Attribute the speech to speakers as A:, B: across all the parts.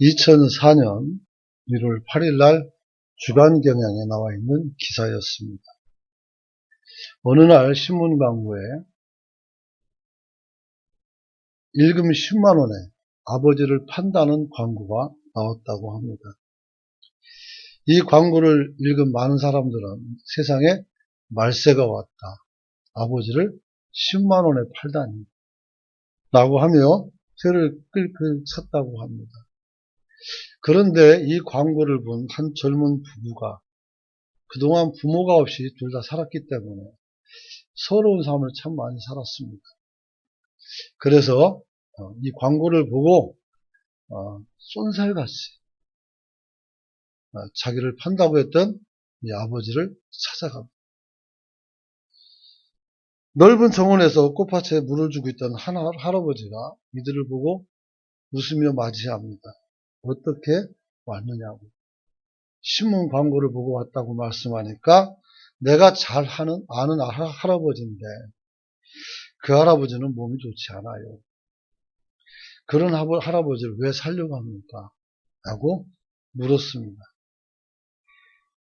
A: 2004년 1월 8일 날 주간경향에 나와 있는 기사였습니다. 어느 날 신문 광고에 일금 10만 원에 아버지를 판다는 광고가 나왔다고 합니다. 이 광고를 읽은 많은 사람들은 세상에 말세가 왔다. 아버지를 10만 원에 팔다니 라고 하며 혀를 끌끌 찼다고 합니다. 그런데 이 광고를 본 한 젊은 부부가 그동안 부모가 없이 둘 다 살았기 때문에 서러운 삶을 참 많이 살았습니다. 그래서 이 광고를 보고 쏜살같이 자기를 판다고 했던 이 아버지를 찾아갑니다. 넓은 정원에서 꽃밭에 물을 주고 있던 한 할아버지가 이들을 보고 웃으며 맞이합니다. 어떻게 왔느냐고. 신문 광고를 보고 왔다고 말씀하니까 내가 잘 아는 할아버지인데 그 할아버지는 몸이 좋지 않아요. 그런 할아버지를 왜 살려고 합니까? 라고 물었습니다.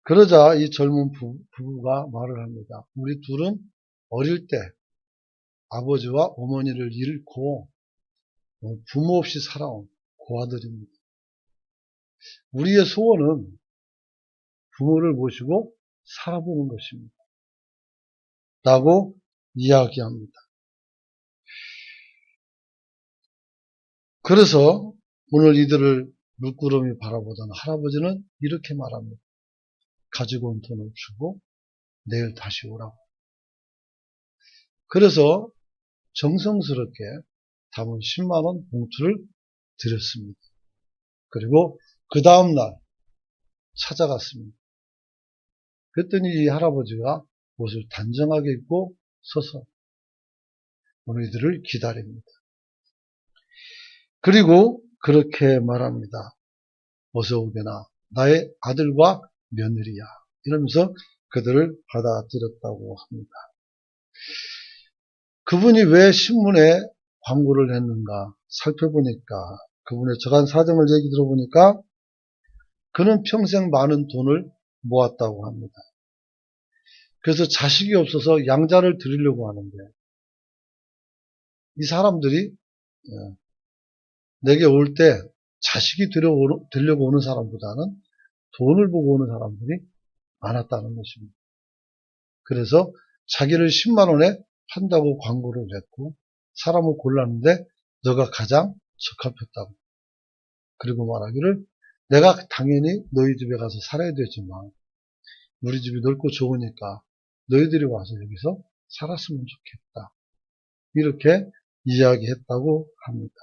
A: 그러자 이 젊은 부부가 말을 합니다. 우리 둘은 어릴 때 아버지와 어머니를 잃고 부모 없이 살아온 고아들입니다. 우리의 소원은 부모를 모시고 살아보는 것입니다. 라고 이야기합니다. 그래서 오늘 이들을 물끄러미 바라보던 할아버지는 이렇게 말합니다. 가지고 온 돈을 주고 내일 다시 오라고. 그래서 정성스럽게 담은 10만 원 봉투를 드렸습니다. 그리고 그 다음날 찾아갔습니다. 그랬더니 이 할아버지가 옷을 단정하게 입고 서서 오늘 이들을 기다립니다. 그리고 그렇게 말합니다. 어서 오게나 나의 아들과 며느리야. 이러면서 그들을 받아들였다고 합니다. 그분이 왜 신문에 광고를 했는가 살펴보니까 그분의 저간 사정을 얘기 들어보니까 그는 평생 많은 돈을 모았다고 합니다. 그래서 자식이 없어서 양자를 드리려고 하는데 이 사람들이 내게 올 때 자식이 되려고 오는 사람보다는 돈을 보고 오는 사람들이 많았다는 것입니다. 그래서 자기를 10만 원에 판다고 광고를 했고 사람을 골랐는데 너가 가장 적합했다고. 그리고 말하기를 내가 당연히 너희 집에 가서 살아야 되지만 우리 집이 넓고 좋으니까 너희들이 와서 여기서 살았으면 좋겠다. 이렇게 이야기했다고 합니다.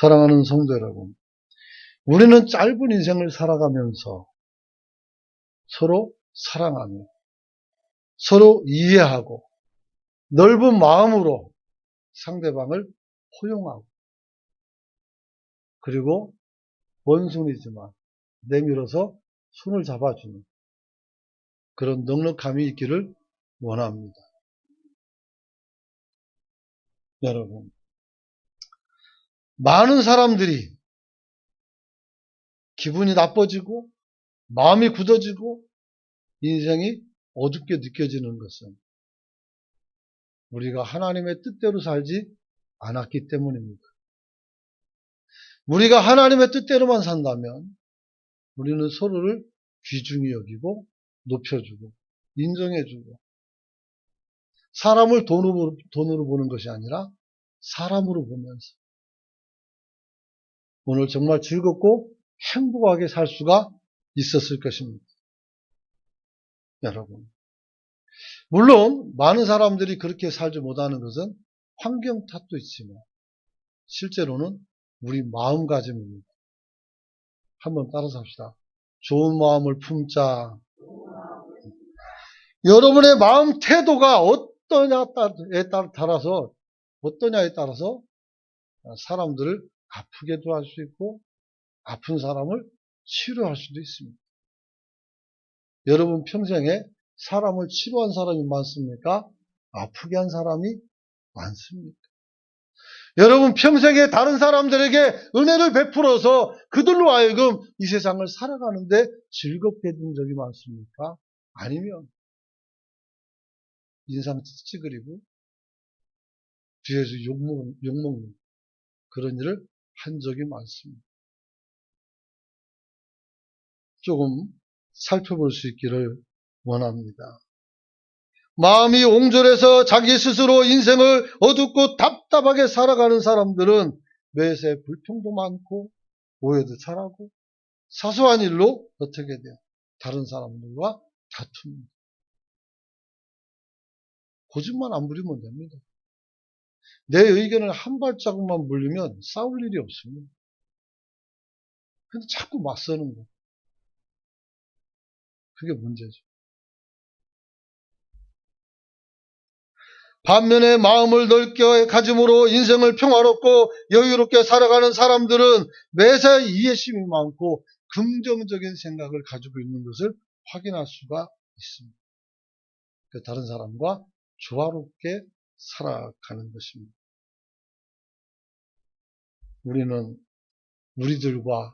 A: 사랑하는 성도 여러분, 우리는 짧은 인생을 살아가면서 서로 사랑하며 서로 이해하고 넓은 마음으로 상대방을 포용하고 그리고 원숭이지만 내밀어서 손을 잡아주는 그런 넉넉함이 있기를 원합니다. 여러분, 많은 사람들이 기분이 나빠지고 마음이 굳어지고 인생이 어둡게 느껴지는 것은 우리가 하나님의 뜻대로 살지 않았기 때문입니다. 우리가 하나님의 뜻대로만 산다면 우리는 서로를 귀중히 여기고 높여주고 인정해주고 사람을 돈으로 보는 것이 아니라 사람으로 보면서 오늘 정말 즐겁고 행복하게 살 수가 있었을 것입니다. 여러분, 물론 많은 사람들이 그렇게 살지 못하는 것은 환경 탓도 있지만 실제로는 우리 마음가짐입니다. 한번 따라서 합시다. 좋은 마음을 품자. 여러분의 마음 태도가 어떠냐에 따라서 사람들을 아프게도 할 수 있고 아픈 사람을 치료할 수도 있습니다. 여러분 평생에 사람을 치료한 사람이 많습니까? 아프게 한 사람이 많습니까? 여러분 평생에 다른 사람들에게 은혜를 베풀어서 그들로 하여금 이 세상을 살아가는데 즐겁게 해준 적이 많습니까? 아니면 인상 찌그리고 뒤에서 욕먹는 그런 일을 한 적이 많습니다. 조금 살펴볼 수 있기를 원합니다. 마음이 옹졸해서 자기 스스로 인생을 어둡고 답답하게 살아가는 사람들은 매사에 불평도 많고 오해도 잘하고 사소한 일로 어떻게 돼요? 다른 사람들과 다툽니다. 고집만 안 부리면 됩니다. 내 의견을 한 발자국만 물리면 싸울 일이 없습니다. 근데 자꾸 맞서는 거. 그게 문제죠. 반면에 마음을 넓게 가짐으로 인생을 평화롭고 여유롭게 살아가는 사람들은 매사에 이해심이 많고 긍정적인 생각을 가지고 있는 것을 확인할 수가 있습니다. 다른 사람과 조화롭게 살아가는 것입니다. 우리는 우리들과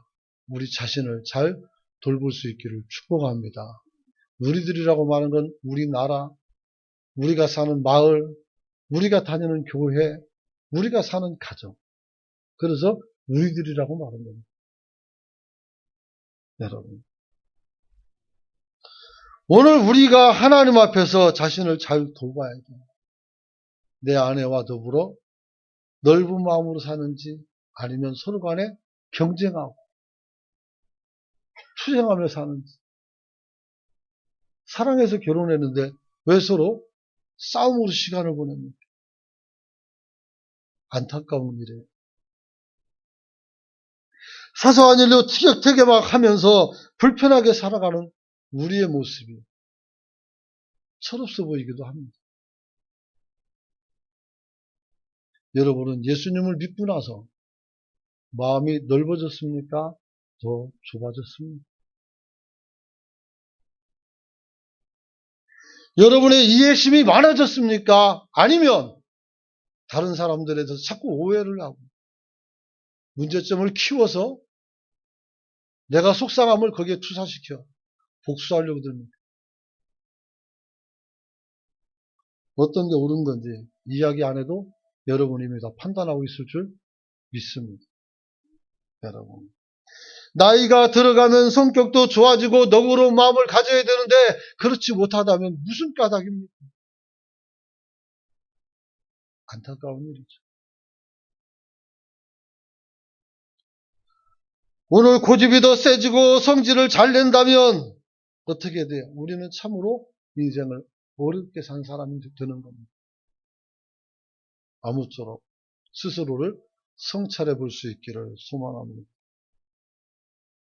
A: 우리 자신을 잘 돌볼 수 있기를 축복합니다. 우리들이라고 말하는 건 우리나라, 우리가 사는 마을, 우리가 다니는 교회, 우리가 사는 가정. 그래서 우리들이라고 말하는 겁니다. 여러분. 오늘 우리가 하나님 앞에서 자신을 잘 돌봐야 돼요. 내 아내와 더불어 넓은 마음으로 사는지 아니면 서로 간에 경쟁하고 투쟁하며 사는지. 사랑해서 결혼했는데 왜 서로 싸움으로 시간을 보냅니까? 안타까운 일이에요. 사소한 일로 티격태격 막 하면서 불편하게 살아가는 우리의 모습이 철없어 보이기도 합니다. 여러분은 예수님을 믿고 나서 마음이 넓어졌습니까? 더 좁아졌습니까? 여러분의 이해심이 많아졌습니까? 아니면 다른 사람들에 대해서 자꾸 오해를 하고 문제점을 키워서 내가 속상함을 거기에 투사시켜 복수하려고 듭니다. 어떤 게 옳은 건지 이야기 안 해도 여러분이 이미 다 판단하고 있을 줄 믿습니다. 여러분. 나이가 들어가면 성격도 좋아지고 너그러운 마음을 가져야 되는데 그렇지 못하다면 무슨 까닭입니까? 안타까운 일이죠. 오늘 고집이 더 세지고 성질을 잘 낸다면 어떻게 돼요? 우리는 참으로 인생을 어렵게 산 사람이 되는 겁니다. 아무쪼록 스스로를 성찰해 볼 수 있기를 소망합니다.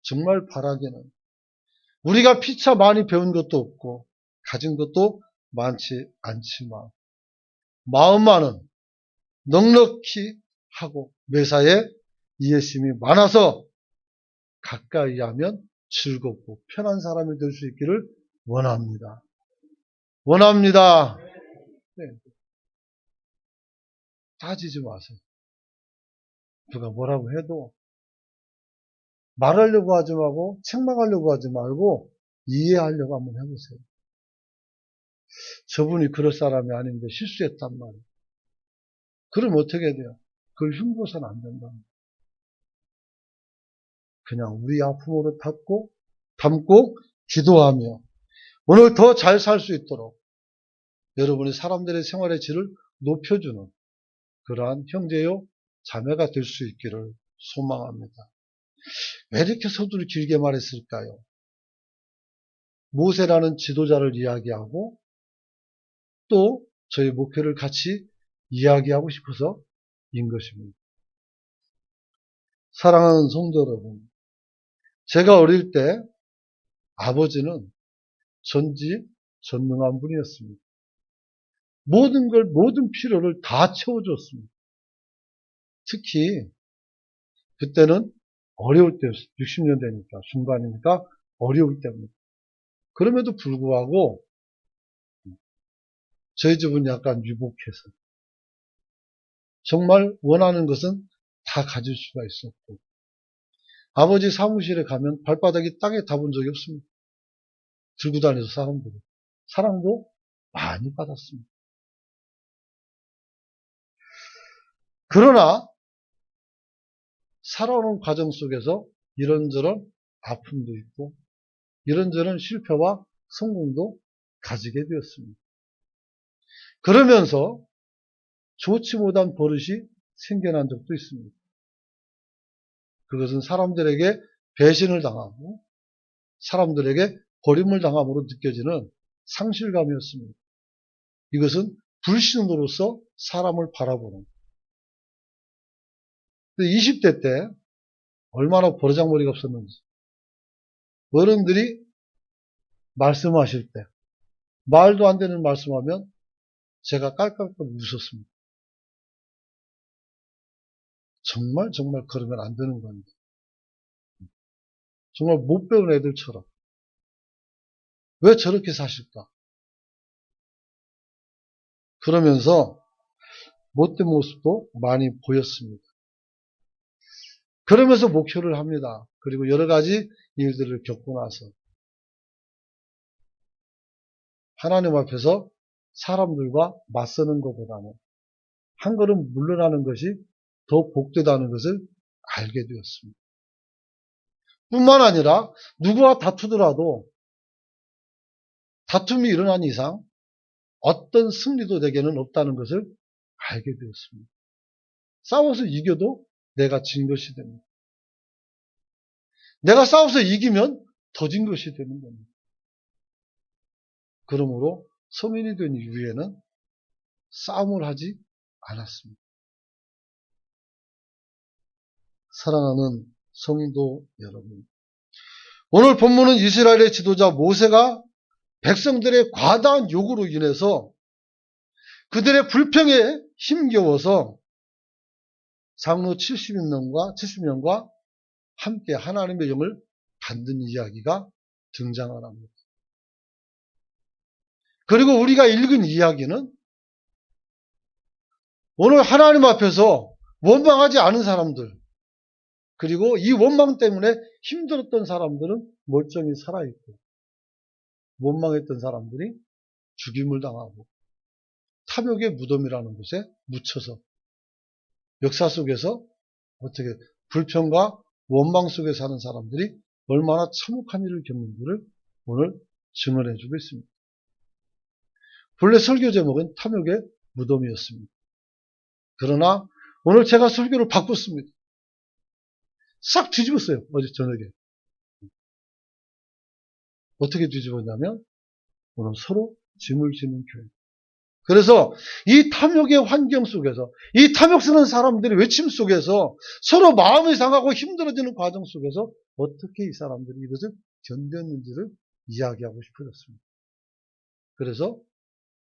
A: 정말 바라기는 우리가 피차 많이 배운 것도 없고 가진 것도 많지 않지만 마음만은 넉넉히 하고 매사에 이해심이 많아서 가까이 하면 즐겁고 편한 사람이 될 수 있기를 원합니다. 원합니다. 네. 따지지 마세요. 누가 뭐라고 해도 말하려고 하지 말고 책망하려고 하지 말고 이해하려고 한번 해보세요. 저분이 그럴 사람이 아닌데 실수했단 말이에요. 그럼 어떻게 돼요? 그걸 흉보서는 안 된다. 그냥 우리 아픔으로 담고 기도하며 오늘 더 잘 살 수 있도록 여러분이 사람들의 생활의 질을 높여주는 그러한 형제요 자매가 될 수 있기를 소망합니다. 왜 이렇게 서두를 길게 말했을까요? 모세라는 지도자를 이야기하고 또 저희 목표를 같이 이야기하고 싶어서인 것입니다. 사랑하는 성도 여러분, 제가 어릴 때 아버지는 전지전능한 분이었습니다. 모든 필요를 다 채워줬습니다. 특히 그때는 어려울 때였어요. 60년대니까 중반이니까 어려울 때입니다. 그럼에도 불구하고 저희 집은 약간 유복해서 정말 원하는 것은 다 가질 수가 있었고, 아버지 사무실에 가면 발바닥이 땅에 닿은 적이 없습니다. 들고 다녀서 사람들이. 사랑도 많이 받았습니다. 그러나 살아오는 과정 속에서 이런저런 아픔도 있고 이런저런 실패와 성공도 가지게 되었습니다. 그러면서 좋지 못한 버릇이 생겨난 적도 있습니다. 그것은 사람들에게 배신을 당하고 사람들에게 버림을 당함으로 느껴지는 상실감이었습니다. 이것은 불신으로서 사람을 바라보는. 20대 때 얼마나 버르장머리가 없었는지. 어른들이 말씀하실 때 말도 안 되는 말씀하면 제가 깔깔깔 웃었습니다. 정말 그러면 안 되는 겁니다. 정말 못 배운 애들처럼. 왜 저렇게 사실까? 그러면서 못된 모습도 많이 보였습니다. 그러면서 목표를 합니다. 그리고 여러 가지 일들을 겪고 나서 하나님 앞에서 사람들과 맞서는 것보다는 한 걸음 물러나는 것이 더 복되다는 것을 알게 되었습니다. 뿐만 아니라 누구와 다투더라도 다툼이 일어난 이상 어떤 승리도 내게는 없다는 것을 알게 되었습니다. 싸워서 이겨도 내가 진 것이 됩니다. 내가 싸워서 이기면 더 진 것이 되는 겁니다. 그러므로 성인이 된 이후에는 싸움을 하지 않았습니다. 사랑하는 성도 여러분, 오늘 본문은 이스라엘의 지도자 모세가 백성들의 과다한 요구로 인해서 그들의 불평에 힘겨워서 장로 70명과 함께 하나님의 영을 받는 이야기가 등장을 합니다. 그리고 우리가 읽은 이야기는 오늘 하나님 앞에서 원망하지 않은 사람들, 그리고 이 원망 때문에 힘들었던 사람들은 멀쩡히 살아있고, 원망했던 사람들이 죽임을 당하고 탐욕의 무덤이라는 곳에 묻혀서 역사 속에서 어떻게 불평과 원망 속에 사는 사람들이 얼마나 참혹한 일을 겪는지를 오늘 증언해주고 있습니다. 본래 설교 제목은 탐욕의 무덤이었습니다. 그러나 오늘 제가 설교를 바꿨습니다. 싹 뒤집었어요. 어제 저녁에. 어떻게 뒤집었냐면 오늘 서로 짐을 지는 교회. 그래서 이 탐욕의 환경 속에서 이 탐욕 쓰는 사람들의 외침 속에서 서로 마음이 상하고 힘들어지는 과정 속에서 어떻게 이 사람들이 이것을 견뎠는지를 이야기하고 싶어졌습니다. 그래서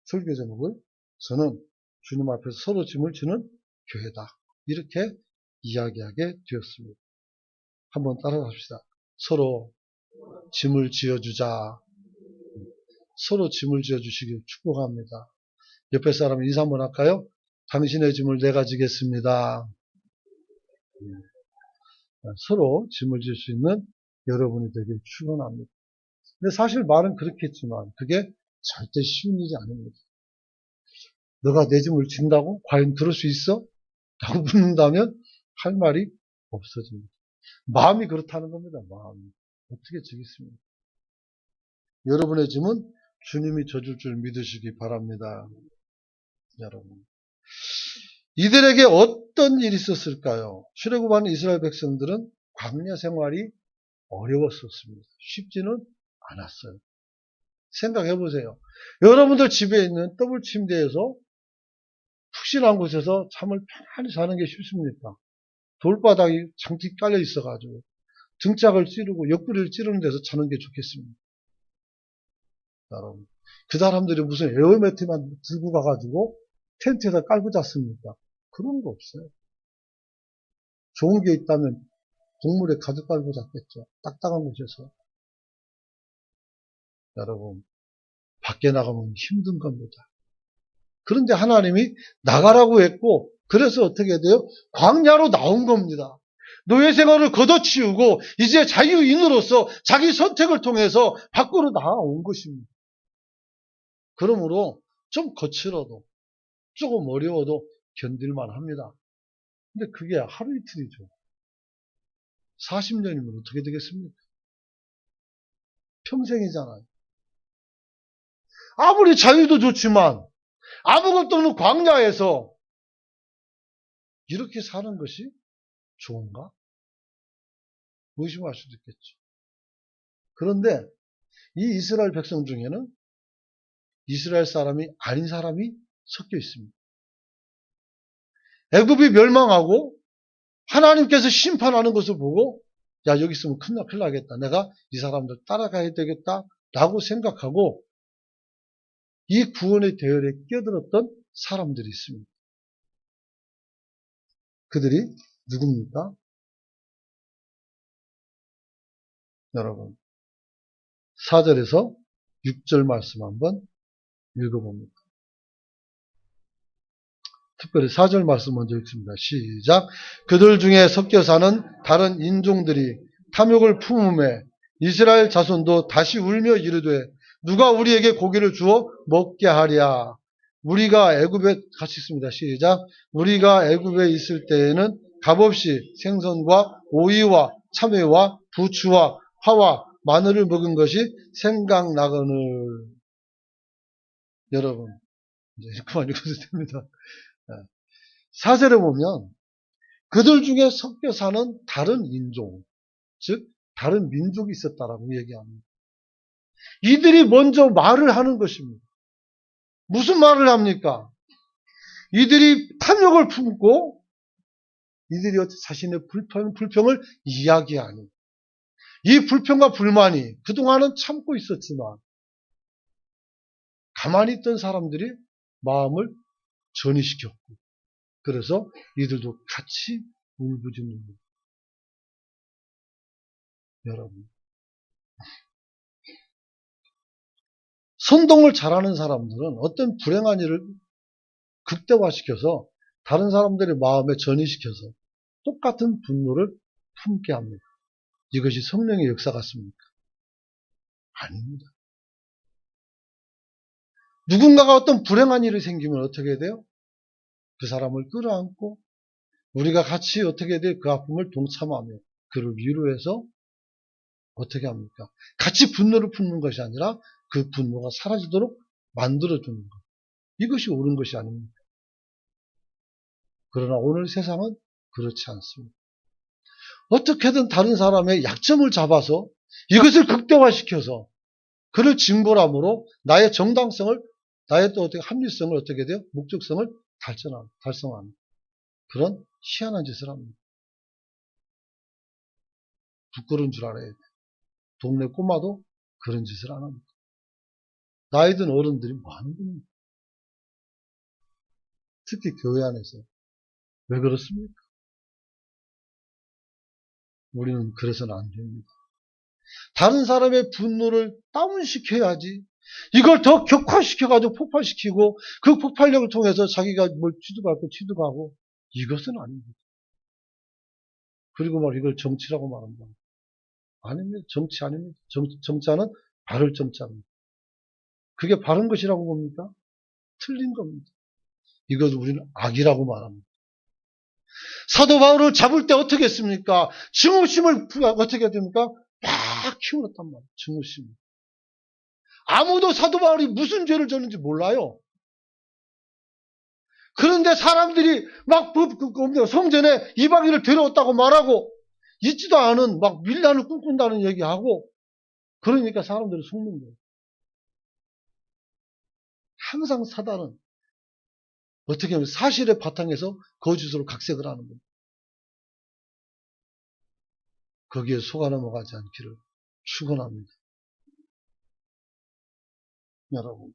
A: 설교 제목을 저는 주님 앞에서 서로 짐을 지는 교회다. 이렇게 이야기하게 되었습니다. 한번 따라갑시다. 서로 짐을 지어주자. 서로 짐을 지어주시길 축복합니다. 옆에 사람 인사 한번 할까요? 당신의 짐을 내가 지겠습니다. 서로 짐을 질 수 있는 여러분이 되길 축원합니다. 근데 사실 말은 그렇겠지만 그게 절대 쉬운 일이 아닙니다. 너가 내 짐을 진다고? 과연 그럴 수 있어? 라고 묻는다면 할 말이 없어집니다. 마음이 그렇다는 겁니다. 마음이. 어떻게 지겠습니까? 여러분의 짐은 주님이 져줄 줄 믿으시기 바랍니다. 여러분. 이들에게 어떤 일이 있었을까요? 출애굽하는 이스라엘 백성들은 광야 생활이 어려웠었습니다. 쉽지는 않았어요. 생각해 보세요. 여러분들 집에 있는 더블 침대에서 푹신한 곳에서 잠을 편안히 자는 게 쉽습니까? 돌바닥이 장식 깔려 있어가지고 등짝을 찌르고 옆구리를 찌르는 데서 자는 게 좋겠습니다. 여러분, 그 사람들이 무슨 에어매트만 들고 가가지고 텐트에다 깔고 잤습니까? 그런 거 없어요. 좋은 게 있다면 동물에 가득 깔고 잤겠죠. 딱딱한 곳에서. 여러분, 밖에 나가면 힘든 겁니다. 그런데 하나님이 나가라고 했고 그래서 어떻게 돼요? 광야로 나온 겁니다. 노예 생활을 걷어치우고 이제 자유인으로서 자기 선택을 통해서 밖으로 나온 것입니다. 그러므로 좀 거칠어도 조금 어려워도 견딜만 합니다. 근데 그게 하루 이틀이죠. 40년이면 어떻게 되겠습니까? 평생이잖아요. 아무리 자유도 좋지만 아무것도 없는 광야에서 이렇게 사는 것이 좋은가? 의심할 수도 있겠죠. 그런데 이 이스라엘 백성 중에는 이스라엘 사람이 아닌 사람이 섞여 있습니다. 애굽이 멸망하고 하나님께서 심판하는 것을 보고 야 여기 있으면 큰일 나겠다. 내가 이 사람들 따라가야 되겠다 라고 생각하고 이 구원의 대열에 끼어들었던 사람들이 있습니다. 그들이 누굽니까? 여러분 4절에서 6절 말씀 한번 읽어봅니다. 특별히 4절 말씀 먼저 읽습니다. 시작. 그들 중에 섞여 사는 다른 인종들이 탐욕을 품음에 이스라엘 자손도 다시 울며 이르되 누가 우리에게 고기를 주어 먹게 하랴. 우리가 애굽에 같이 있습니다. 시작. 우리가 애굽에 있을 때에는 값없이 생선과 오이와 참외와 부추와 파와 마늘을 먹은 것이 생각나거늘. 여러분 이제 그만 읽어도 됩니다. 4절에 보면 그들 중에 섞여 사는 다른 인종, 즉 다른 민족이 있었다라고 얘기합니다. 이들이 먼저 말을 하는 것입니다. 무슨 말을 합니까? 이들이 탐욕을 품고 이들이 자신의 불평을 이야기하니 이 불평과 불만이 그동안은 참고 있었지만 가만히 있던 사람들이 마음을 전이시켰고 그래서 이들도 같이 울부짖는 거예요. 여러분 선동을 잘하는 사람들은 어떤 불행한 일을 극대화시켜서 다른 사람들의 마음에 전이시켜서 똑같은 분노를 품게 합니다. 이것이 성령의 역사 같습니까? 아닙니다. 누군가가 어떤 불행한 일이 생기면 어떻게 돼요? 그 사람을 끌어안고 우리가 같이 어떻게 돼요? 그 아픔을 동참하며 그를 위로해서 어떻게 합니까? 같이 분노를 품는 것이 아니라 그 분노가 사라지도록 만들어주는 것. 이것이 옳은 것이 아닙니까? 그러나 오늘 세상은 그렇지 않습니다. 어떻게든 다른 사람의 약점을 잡아서 이것을 극대화시켜서 그를 징벌함으로 나의 정당성을, 나의 또 어떻게 합리성을 어떻게 돼요? 목적성을 달성하는 그런 희한한 짓을 합니다. 부끄러운 줄 알아야 돼요. 동네 꼬마도 그런 짓을 안 합니다. 나이 든 어른들이 뭐 하는 겁니까? 특히 교회 안에서. 왜 그렇습니까? 우리는 그래서는 안 됩니다. 다른 사람의 분노를 다운시켜야지. 이걸 더 격화시켜가지고 폭발시키고 그 폭발력을 통해서 자기가 뭘 취득하고 이것은 아닙니다. 그리고 이걸 정치라고 말한다. 아닙니다. 정치 아닙니다. 정자는 바를 정자입니다. 그게 바른 것이라고 봅니까? 틀린 겁니다. 이것을 우리는 악이라고 말합니다. 사도 바울을 잡을 때 어떻게 했습니까? 증오심을 어떻게 됩니까? 막 키워놨단 말이에요. 증오심을. 아무도 사도 바울이 무슨 죄를 졌는지 몰라요. 그런데 사람들이 막 성전에 이방인을 데려왔다고 말하고 있지도 않은 막 밀란을 꿈꾼다는 얘기하고 그러니까 사람들이 속는 거예요. 항상 사단은 어떻게 하면 사실의 바탕에서 거짓으로 각색을 하는 겁니다. 거기에 속아 넘어가지 않기를 축원합니다. 여러분,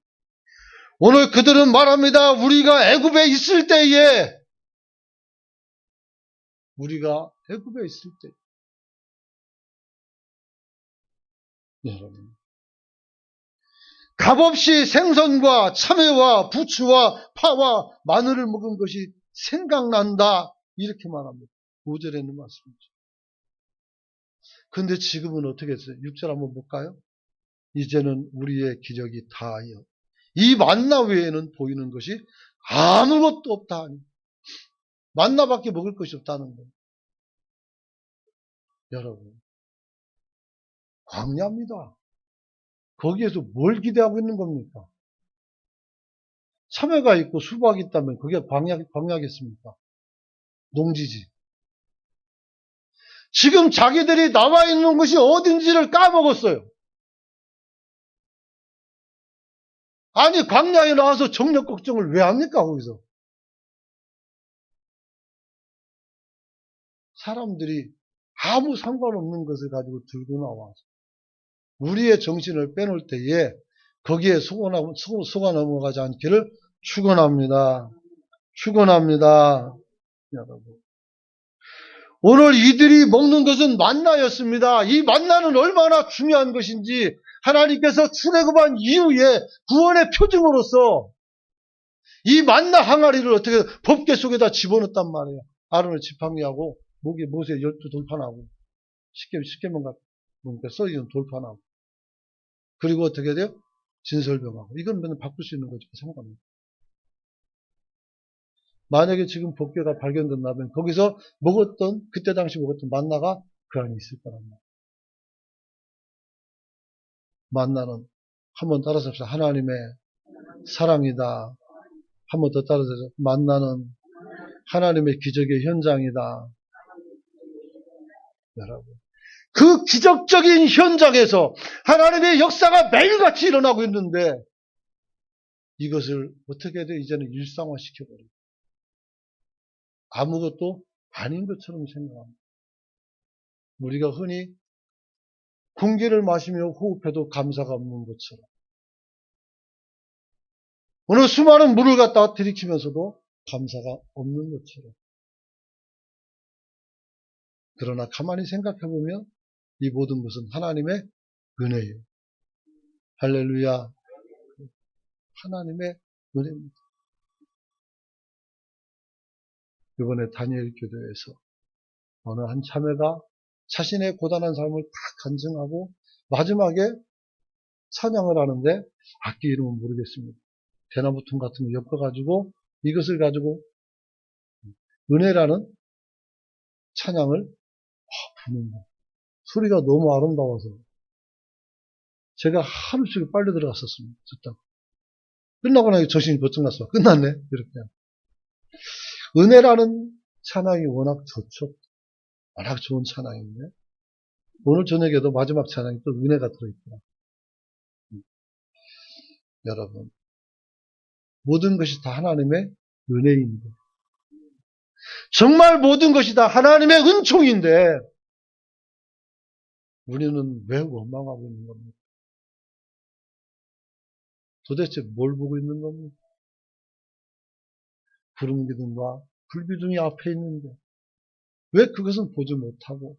A: 오늘 그들은 말합니다. 우리가 애굽에 있을 때에 여러분 값없이 생선과 참외와 부추와 파와 마늘을 먹은 것이 생각난다. 이렇게 말합니다. 5절에 있는 말씀이죠. 근데 지금은 어떻게 했어요? 6절 한번 볼까요? 이제는 우리의 기력이 다하여 이 만나 외에는 보이는 것이 아무것도 없다. 만나밖에 먹을 것이 없다는 거예요. 여러분, 광야입니다. 거기에서 뭘 기대하고 있는 겁니까? 참외가 있고 수박이 있다면 그게 광야겠습니까? 농지지. 지금 자기들이 나와 있는 것이 어딘지를 까먹었어요. 아니, 광야에 나와서 정력 걱정을 왜 합니까, 거기서? 사람들이 아무 상관없는 것을 가지고 들고 나와서 우리의 정신을 빼놓을 때에 거기에 속아 넘어가지 않기를 축원합니다. 축원합니다. 여러분. 오늘 이들이 먹는 것은 만나였습니다. 이 만나는 얼마나 중요한 것인지 하나님께서 출애굽한 이후에 구원의 표징으로서 이 만나 항아리를 어떻게 법궤 속에다 집어넣었단 말이에요. 아론을 지팡이하고 목에 못에 12돌판하고 십계명 같은 써있는 돌판하고 그리고 어떻게 돼요? 진설병하고 이건 맨날 바꿀 수 있는 거죠. 상관없어요. 만약에 지금 법궤가 발견된다면 거기서 그때 당시 먹었던 만나가 그 안에 있을 거란 말이에요. 만나는 한번 따라서 합시다. 하나님의 사랑이다. 한번 더 따라서 만나는 하나님의 기적의 현장이다. 여러분. 그 기적적인 현장에서 하나님의 역사가 매일같이 일어나고 있는데 이것을 어떻게 해야 돼? 이제는 일상화시켜버려요. 아무것도 아닌 것처럼 생각합니다. 우리가 흔히 공기를 마시며 호흡해도 감사가 없는 것처럼 어느 수많은 물을 갖다가 들이키면서도 감사가 없는 것처럼 그러나 가만히 생각해보면 이 모든 것은 하나님의 은혜예요. 할렐루야. 하나님의 은혜입니다. 이번에 다니엘 교도에서 어느 한 자매가 자신의 고단한 삶을 다 간증하고 마지막에 찬양을 하는데 악기 이름은 모르겠습니다. 대나무통 같은 거 엮어가지고 이것을 가지고 은혜라는 찬양을 부는 거예요. 소리가 너무 아름다워서 제가 하루 종일 빨려 들어갔었습니다. 듣다가. 끝나고 나니 정신이 번쩍 났어. 끝났네. 이렇게. 은혜라는 찬양이 워낙 좋죠. 워낙 좋은 찬양인데 오늘 저녁에도 마지막 찬양이 또 은혜가 들어있더라. 여러분 모든 것이 다 하나님의 은혜인데 정말 모든 것이 다 하나님의 은총인데 우리는 왜 원망하고 있는 겁니까? 도대체 뭘 보고 있는 겁니까? 구름 기둥과 불 기둥이 앞에 있는데 왜 그것은 보지 못하고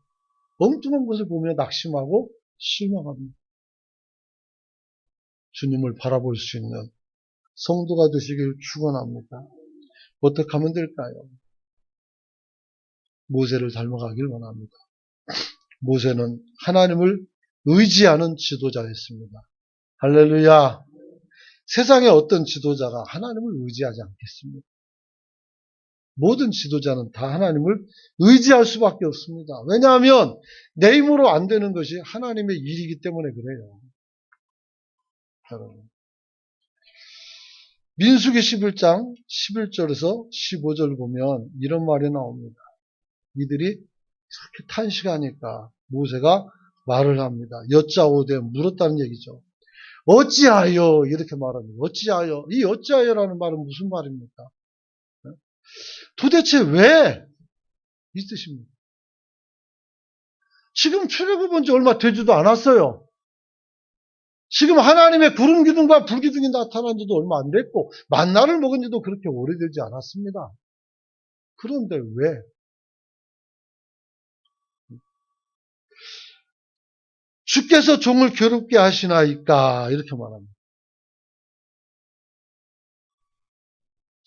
A: 엉뚱한 것을 보며 낙심하고 실망합니다. 주님을 바라볼 수 있는 성도가 되시길 축원합니다. 어떻게 하면 될까요? 모세를 닮아가길 원합니다. 모세는 하나님을 의지하는 지도자였습니다. 할렐루야. 세상의 어떤 지도자가 하나님을 의지하지 않겠습니다. 모든 지도자는 다 하나님을 의지할 수밖에 없습니다. 왜냐하면 내 힘으로 안 되는 것이 하나님의 일이기 때문에 그래요. 여러분. 민수기 11장 11절에서 15절 보면 이런 말이 나옵니다. 이들이 그렇게 탄식하니까 모세가 말을 합니다. 여짜오되 물었다는 얘기죠. 어찌하여 이렇게 말합니다. 어찌하여 이 어찌하여라는 말은 무슨 말입니까? 도대체 왜 이 뜻입니다. 지금 출애굽한 지 얼마 되지도 않았어요. 지금 하나님의 구름 기둥과 불 기둥이 나타난 지도 얼마 안 됐고 만나를 먹은 지도 그렇게 오래되지 않았습니다. 그런데 왜? 주께서 종을 괴롭게 하시나이까 이렇게 말합니다.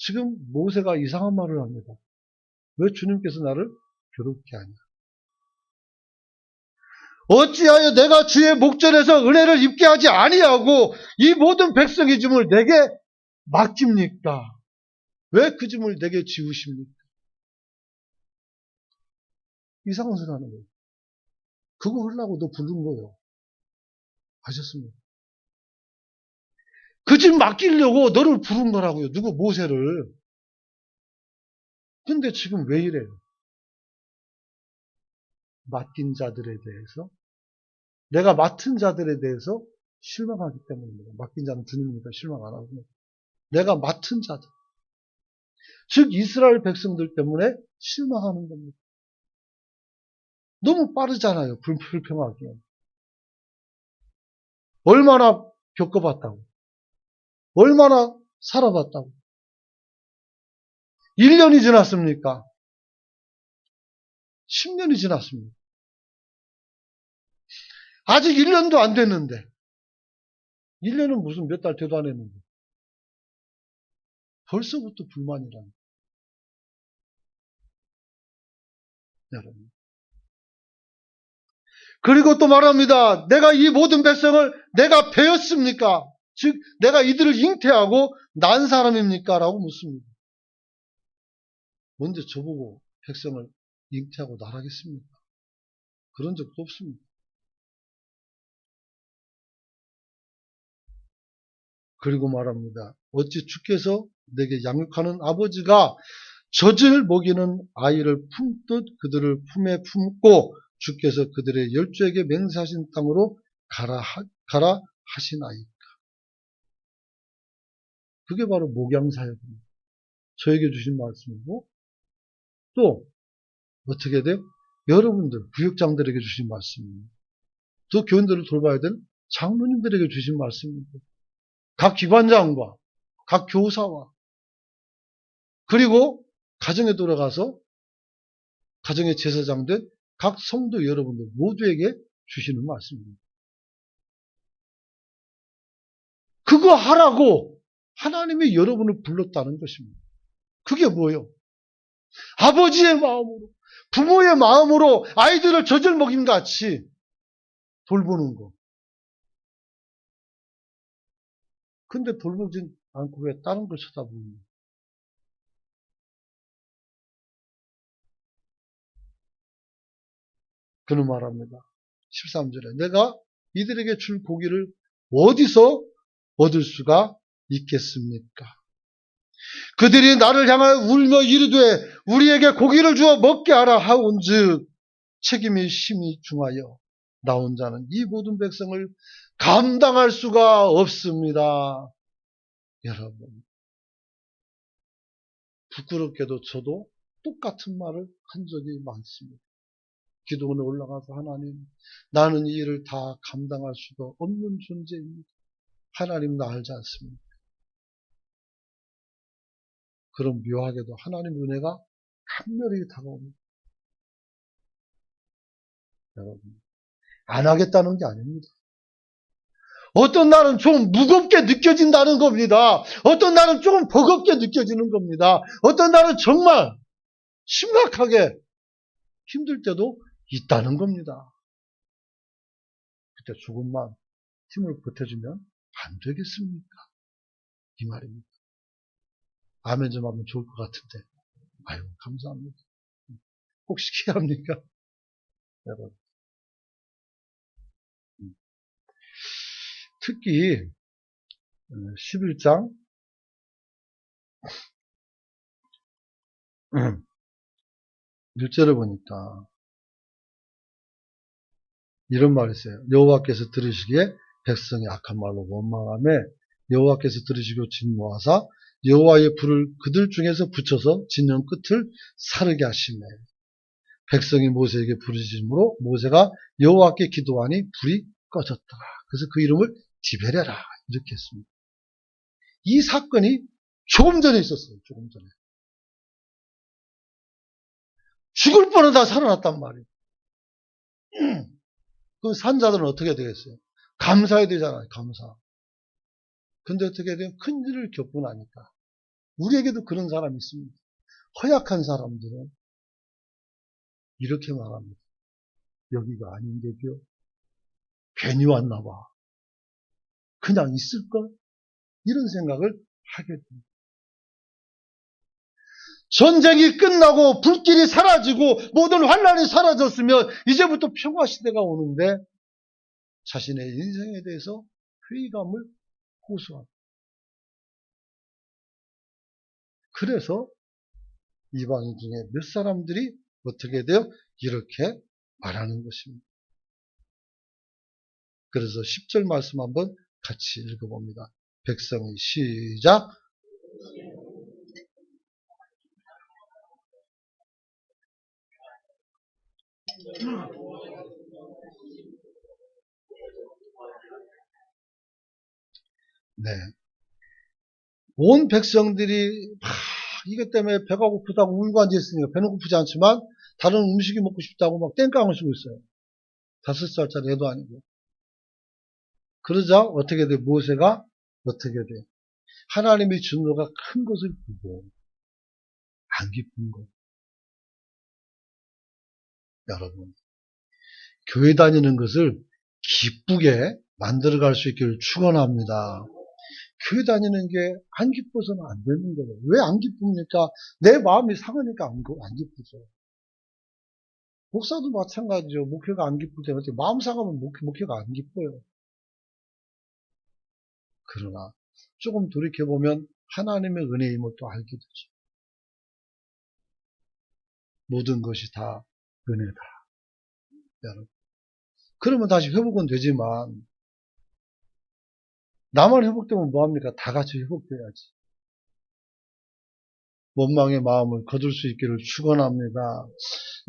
A: 지금 모세가 이상한 말을 합니다. 왜 주님께서 나를 괴롭게 하냐? 어찌하여 내가 주의 목전에서 은혜를 입게 하지 아니하고 이 모든 백성의 짐을 내게 맡깁니까? 왜 그 짐을 내게 지우십니까? 이상한 소리 하는 거예요. 그거 하려고 너 부른 거예요. 아셨습니까? 그 짐 맡기려고 너를 부른 거라고요. 누구 모세를. 근데 지금 왜 이래요? 맡긴 자들에 대해서, 내가 맡은 자들에 대해서 실망하기 때문입니다. 맡긴 자는 주님이니까 실망 안 하고. 내가 맡은 자들. 즉 이스라엘 백성들 때문에 실망하는 겁니다. 너무 빠르잖아요. 불평하기에. 얼마나 겪어봤다고. 얼마나 살아봤다고. 1년이 지났습니까? 10년이 지났습니다. 아직 1년도 안 됐는데 1년은 무슨 몇 달 돼도 안 했는데 벌써부터 불만이라는 여러분. 그리고 또 말합니다. 내가 이 모든 백성을 내가 배웠습니까? 즉 내가 이들을 잉태하고 난 사람입니까? 라고 묻습니다. 먼저 저보고 백성을 잉태하고 나라겠습니까? 그런 적도 없습니다. 그리고 말합니다. 어찌 주께서 내게 양육하는 아버지가 젖을 먹이는 아이를 품듯 그들을 품에 품고 주께서 그들의 열조에게 맹세하신 땅으로 가라 하시나이까. 그게 바로 목양사역입니다. 저에게 주신 말씀이고 또 어떻게 돼요? 여러분들 구역장들에게 주신 말씀입니다. 또 교인들을 돌봐야 될 장로님들에게 주신 말씀입니다. 각 기관장과 각 교사와 그리고 가정에 돌아가서 가정의 제사장 된 각 성도 여러분들 모두에게 주시는 말씀입니다. 그거 하라고 하나님이 여러분을 불렀다는 것입니다. 그게 뭐예요? 아버지의 마음으로, 부모의 마음으로 아이들을 젖을 먹인 같이 돌보는 거. 근데 돌보진 않고 왜 다른 걸 쳐다보는 거? 그는 말합니다. 13절에 내가 이들에게 줄 고기를 어디서 얻을 수가 있겠습니까? 그들이 나를 향하여 울며 이르되 우리에게 고기를 주어 먹게 하라 하온즉 책임이 심히 중하여 나 혼자는 이 모든 백성을 감당할 수가 없습니다. 여러분 부끄럽게도 저도 똑같은 말을 한 적이 많습니다. 기도원에 올라가서 하나님 나는 이 일을 다 감당할 수가 없는 존재입니다. 하나님 나 알지 않습니까? 그럼 묘하게도 하나님의 은혜가 강렬히 다가옵니다. 여러분 안 하겠다는 게 아닙니다. 어떤 날은 좀 무겁게 느껴진다는 겁니다. 어떤 날은 조금 버겁게 느껴지는 겁니다. 어떤 날은 정말 심각하게 힘들 때도 있다는 겁니다. 그때 조금만 힘을 보태주면 안 되겠습니까? 이 말입니다. 아멘 좀 하면 좋을 것 같은데. 아유, 감사합니다. 꼭 시켜야 합니까? 여러분. 특히 11장 1절을 보니까 이런 말이 있어요. 여호와께서 들으시기에 백성이 악한 말로 원망하며 여호와께서 들으시고 진노하사 여호와의 불을 그들 중에서 붙여서 진영 끝을 사르게 하시네. 백성이 모세에게 부르짖음으로 모세가 여호와께 기도하니 불이 꺼졌더라. 그래서 그 이름을 디베레라 이렇게 했습니다. 이 사건이 조금 전에 있었어요. 조금 전에. 죽을 뻔하다 살아났단 말이에요. 그 산자들은 어떻게 되겠어요? 감사해야 되잖아요. 감사. 근데 어떻게 돼요? 큰일을 겪고 나니까 우리에게도 그런 사람이 있습니다. 허약한 사람들은 이렇게 말합니다. 여기가 아닌데요. 괜히 왔나 봐. 그냥 있을걸? 이런 생각을 하게 됩니다. 전쟁이 끝나고 불길이 사라지고 모든 환란이 사라졌으면 이제부터 평화시대가 오는데 자신의 인생에 대해서 회의감을 호소합니다. 그래서 이방인 중에 몇 사람들이 어떻게 돼요? 이렇게 말하는 것입니다. 그래서 10절 말씀 한번 같이 읽어봅니다. 백성이 시작. 네. 온 백성들이 이것 때문에 배가 고프다고 울고 앉아있으니까 배는 고프지 않지만 다른 음식이 먹고 싶다고 막 땡깡을 쓰고 있어요. 5살짜리 애도 아니고. 그러자 어떻게 돼? 모세가 어떻게 돼? 하나님의 진노가 큰 것을 보고 안 기쁜 거. 여러분, 교회 다니는 것을 기쁘게 만들어갈 수 있기를 축원합니다. 교회 다니는 게 안 기뻐서는 안 되는 거예요. 왜 안 기쁩니까? 내 마음이 상하니까 안 기쁘죠. 목사도 마찬가지죠. 목회가 안 기쁠 때는 마음 상하면 목회가 안 기뻐요. 그러나 조금 돌이켜보면 하나님의 은혜임을 또 알게 되죠. 모든 것이 다 은혜다. 여러분. 그러면 다시 회복은 되지만 나만 회복되면 뭐합니까? 다 같이 회복돼야지. 원망의 마음을 거둘 수 있기를 축원합니다.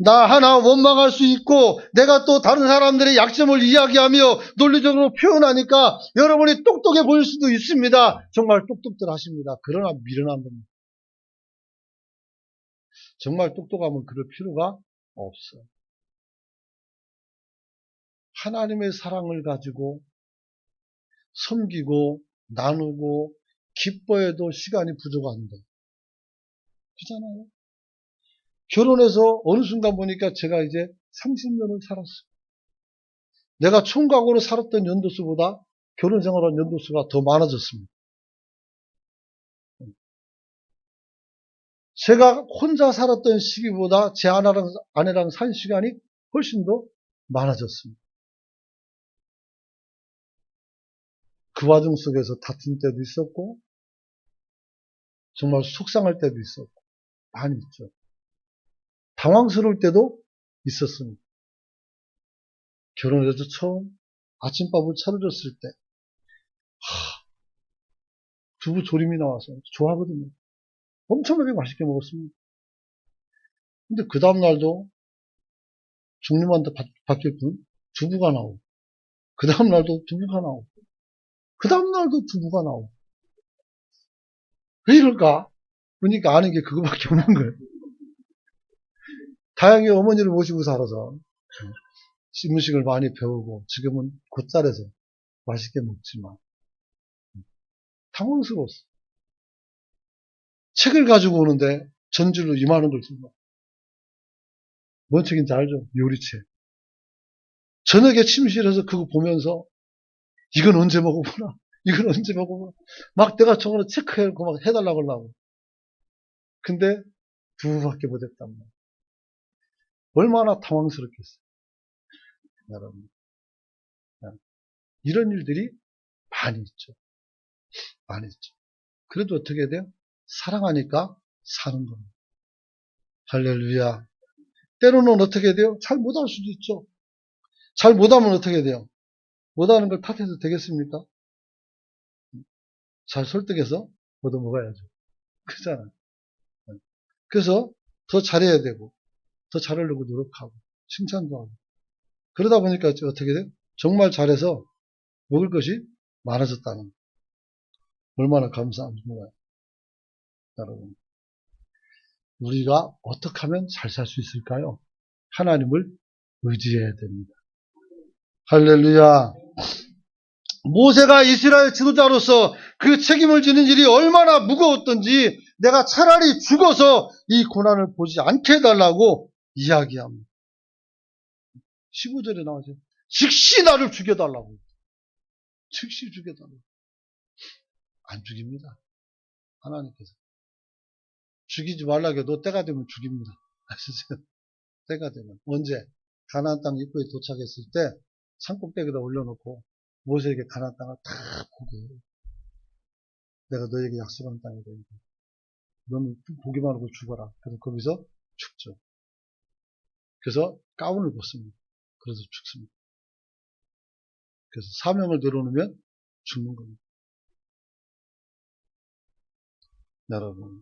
A: 나 하나 원망할 수 있고 내가 또 다른 사람들의 약점을 이야기하며 논리적으로 표현하니까 여러분이 똑똑해 보일 수도 있습니다. 정말 똑똑들 하십니다. 그러나 미련한 겁니다. 정말 똑똑하면 그럴 필요가 없어요. 하나님의 사랑을 가지고 섬기고 나누고 기뻐해도 시간이 부족한데 그렇잖아요. 결혼해서 어느 순간 보니까 제가 이제 30년을 살았어요. 내가 총각으로 살았던 연도수보다 결혼 생활한 연도수가 더 많아졌습니다. 제가 혼자 살았던 시기보다 제 아내랑 산 시간이 훨씬 더 많아졌습니다. 그 와중 속에서 다툰 때도 있었고 정말 속상할 때도 있었고 많이 있죠. 당황스러울 때도 있었습니다. 결혼해서 처음 아침밥을 차려줬을 때 두부 조림이 나와서 좋아하거든요. 엄청나게 맛있게 먹었습니다. 근데 그 다음날도 중림한테 바뀔 뿐 두부가 나오고 그 다음날도 두부가 나오고 그 다음날도 두부가 나오고 왜 이럴까? 그러니까 아는 게 그거밖에 없는 거예요. 다행히 어머니를 모시고 살아서 음식을 많이 배우고 지금은 곧잘해서 맛있게 먹지만 당황스러웠어. 책을 가지고 오는데 전질로 이만한 걸 쓴다. 뭔 책인지 알죠? 요리책. 저녁에 침실에서 그거 보면서 이건 언제 먹어보나? 이건 언제 먹어보나? 막 내가 저거를 체크해놓고 막 해달라고 하려고. 근데 두부밖에 못했단 말이야. 얼마나 당황스럽겠어요. 여러분. 이런 일들이 많이 있죠. 많이 있죠. 그래도 어떻게 돼요? 사랑하니까 사는 겁니다. 할렐루야. 때로는 어떻게 돼요? 잘 못할 수도 있죠. 잘 못하면 어떻게 돼요? 못하는 걸 탓해도 되겠습니까? 잘 설득해서 얻어먹어야죠. 그렇잖아요. 그래서 더 잘해야 되고, 더 잘하려고 노력하고, 칭찬도 하고. 그러다 보니까 어떻게 돼요? 정말 잘해서 먹을 것이 많아졌다는 거예요. 얼마나 감사한 거예요. 여러분. 우리가 어떻게 하면 잘 살 수 있을까요? 하나님을 의지해야 됩니다. 할렐루야. 모세가 이스라엘 지도자로서 그 책임을 지는 일이 얼마나 무거웠던지 내가 차라리 죽어서 이 고난을 보지 않게 해달라고 이야기합니다. 15절에 나오죠. 즉시 나를 죽여달라고. 즉시 죽여달라고. 안 죽입니다. 하나님께서. 죽이지 말라고 해도 때가 되면 죽입니다. 아시죠? 때가 되면. 언제? 가나안 땅 입구에 도착했을 때 산꼭대기에다 올려놓고 모세에게 가나안 땅을 다 보게 해요. 내가 너에게 약속한 땅이다. 너는 보기만 하고 죽어라. 그래서 거기서 죽죠. 그래서 가운을 벗습니다. 그래서 죽습니다. 그래서 사명을 내려놓으면 죽는 겁니다. 여러분,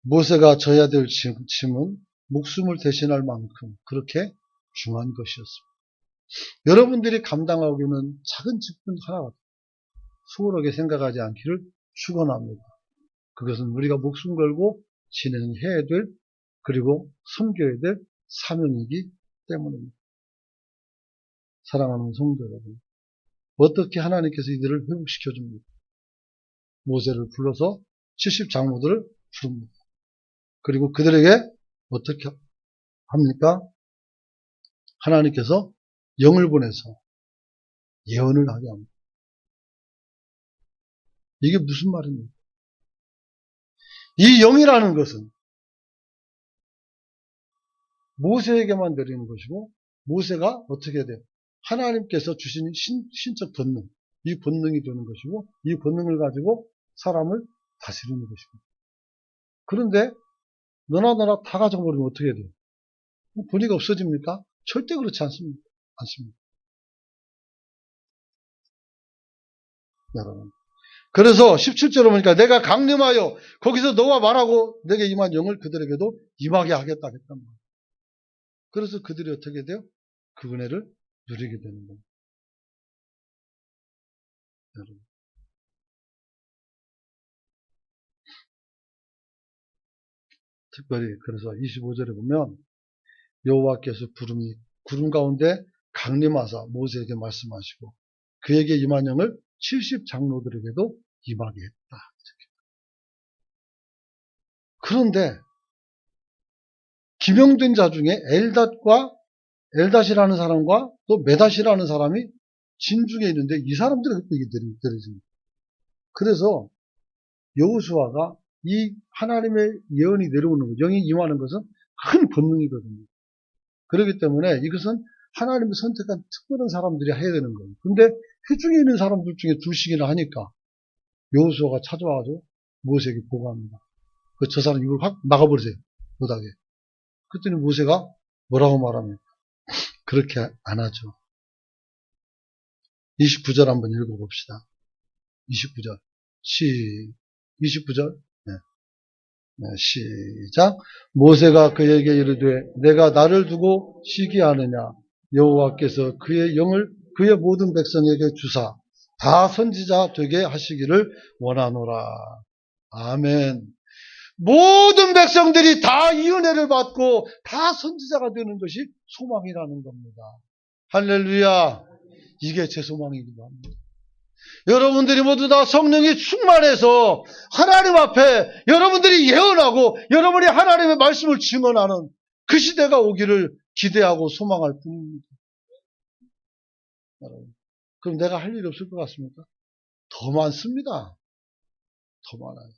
A: 모세가 져야 될 짐은 목숨을 대신할 만큼 그렇게 중요한 것이었습니다. 여러분들이 감당하기는 작은 직분 하나가 수월하게 생각하지 않기를 축원합니다. 그것은 우리가 목숨 걸고 진행해야 될 그리고 섬겨야 될 사명이기 때문입니다. 사랑하는 성도 여러분, 어떻게 하나님께서 이들을 회복시켜 줍니까? 모세를 불러서 70장로들을 부릅니다. 그리고 그들에게 어떻게 합니까? 하나님께서 영을 보내서 예언을 하게 합니다. 이게 무슨 말입니까? 이 영이라는 것은 모세에게만 내리는 것이고 모세가 어떻게 해야 돼요? 하나님께서 주신 신적 본능, 이 본능이 되는 것이고 이 본능을 가지고 사람을 다스리는 것입니다. 그런데 너나 다 가져버리면 어떻게 돼요? 분위기가 없어집니까? 절대 그렇지 않습니다. 여러분. 그래서 17절에 보니까 내가 강림하여 거기서 너와 말하고 내게 임한 영을 그들에게도 임하게 하겠다 했단 말이에요. 그래서 그들이 어떻게 돼요? 그 은혜를 누리게 되는 겁니다. 여러분. 특별히 그래서 25절에 보면 여호와께서 구름 가운데 강림하사 모세에게 말씀하시고 그에게 임한 영을 70장로들에게도 임하게 했다. 그런데 기명된 자 중에 엘닷이라는 사람과 또 메닷이라는 사람이 진중에 있는데 이 사람들에게 이게 내려집니다. 그래서 여호수아가 이 하나님의 예언이 내려오는 것, 영이 임하는 것은 큰 본능이거든요. 그렇기 때문에 이것은 하나님이 선택한 특별한 사람들이 해야 되는 거예요. 근데 회중에 있는 사람들 중에 둘씩이나 하니까 여호수아가 찾아와가지고 모세에게 보고합니다. 저 사람 입을 확 막아버리세요. 못하게. 그랬더니 모세가 뭐라고 말합니까? 그렇게 안 하죠. 29절 한번 읽어봅시다. 29절. 29절. 시작. 모세가 그에게 이르되 내가 나를 두고 시기하느냐 여호와께서 그의 영을 그의 모든 백성에게 주사 다 선지자 되게 하시기를 원하노라. 아멘. 모든 백성들이 다 이 은혜를 받고 다 선지자가 되는 것이 소망이라는 겁니다. 할렐루야. 이게 제 소망이기도 합니다. 여러분들이 모두 다 성령이 충만해서 하나님 앞에 여러분들이 예언하고 여러분이 하나님의 말씀을 증언하는 그 시대가 오기를 기대하고 소망할 뿐입니다. 여러분, 그럼 내가 할 일이 없을 것 같습니까? 더 많습니다. 더 많아요.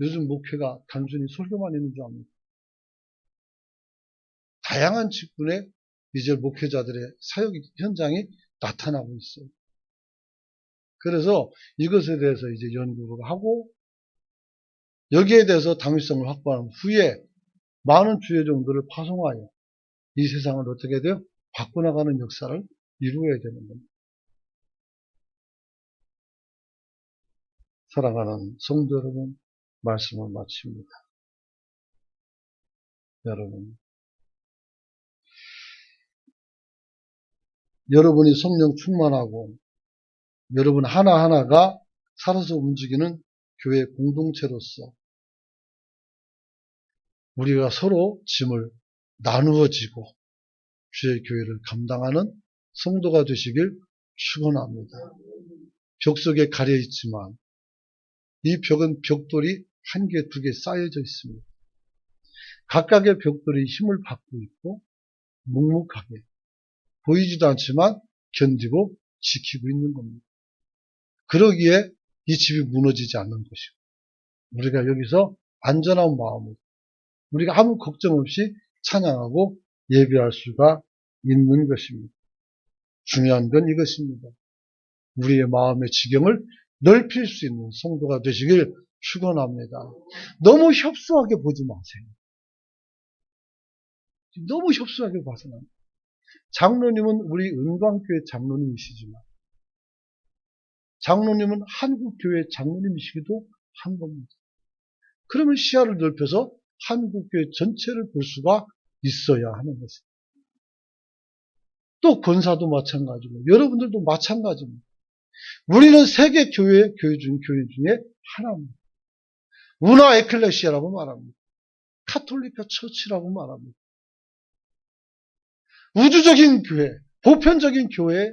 A: 요즘 목회가 단순히 설교만 있는 줄 압니다. 다양한 직분의 이제 목회자들의 사역 현장이 나타나고 있어요. 그래서 이것에 대해서 이제 연구를 하고 여기에 대해서 당위성을 확보한 후에 많은 주의종들을 파송하여 이 세상을 어떻게 돼요? 바꿔나가는 역사를 이루어야 되는 겁니다. 사랑하는 성도 여러분, 말씀을 마칩니다. 여러분이 성령 충만하고 여러분 하나하나가 살아서 움직이는 교회 공동체로서 우리가 서로 짐을 나누어지고 주의 교회를 감당하는 성도가 되시길 축원합니다. 벽 속에 가려 있지만 이 벽은 벽돌이 한 개, 두 개 쌓여져 있습니다. 각각의 벽돌이 힘을 받고 있고 묵묵하게 보이지도 않지만 견디고 지키고 있는 겁니다. 그러기에 이 집이 무너지지 않는 것이고 우리가 여기서 안전한 마음으로 우리가 아무 걱정 없이 찬양하고 예배할 수가 있는 것입니다. 중요한 건 이것입니다. 우리의 마음의 지경을 넓힐 수 있는 성도가 되시길 축원합니다. 너무 협소하게 보지 마세요. 너무 협소하게 봐서는 장로님은 우리 은광교회 장로님이시지만 장로님은 한국교회 장로님이시기도 한 겁니다. 그러면 시야를 넓혀서 한국교회 전체를 볼 수가 있어야 하는 것입니다. 또 권사도 마찬가지고 여러분들도 마찬가지입니다. 우리는 세계 교회 중에 하나입니다. 운하 에클레시아라고 말합니다. 카톨리카 처치라고 말합니다. 우주적인 교회, 보편적인 교회,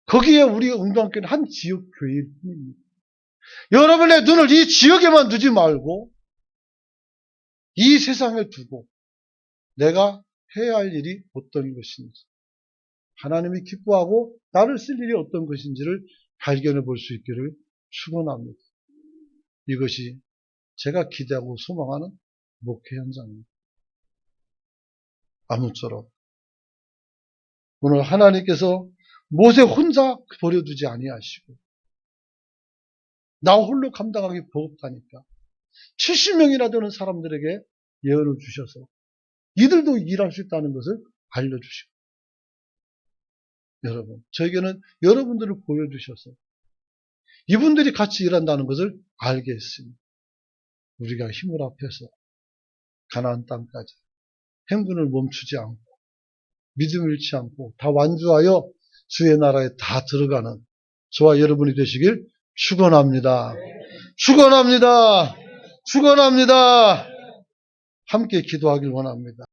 A: 거기에 우리 은광교회는 한 지역 교회일 뿐입니다. 여러분의 눈을 이 지역에만 두지 말고 이 세상에 두고 내가 해야 할 일이 어떤 것인지 하나님이 기뻐하고 나를 쓸 일이 어떤 것인지를 발견해 볼 수 있기를 축원합니다. 이것이 제가 기대하고 소망하는 목회 현장입니다. 아무쪼록 오늘 하나님께서 모세 혼자 버려두지 아니하시고 나 홀로 감당하기 버겁다니까 70명이나 되는 사람들에게 예언을 주셔서 이들도 일할 수 있다는 것을 알려주시고 여러분 저에게는 여러분들을 보여주셔서 이분들이 같이 일한다는 것을 알게 했습니다. 우리가 힘을 합해서 가나안 땅까지 행군을 멈추지 않고 믿음을 잃지 않고 다 완주하여 주의 나라에 다 들어가는 저와 여러분이 되시길 축원합니다. 축원합니다. 축원합니다. 함께 기도하길 원합니다.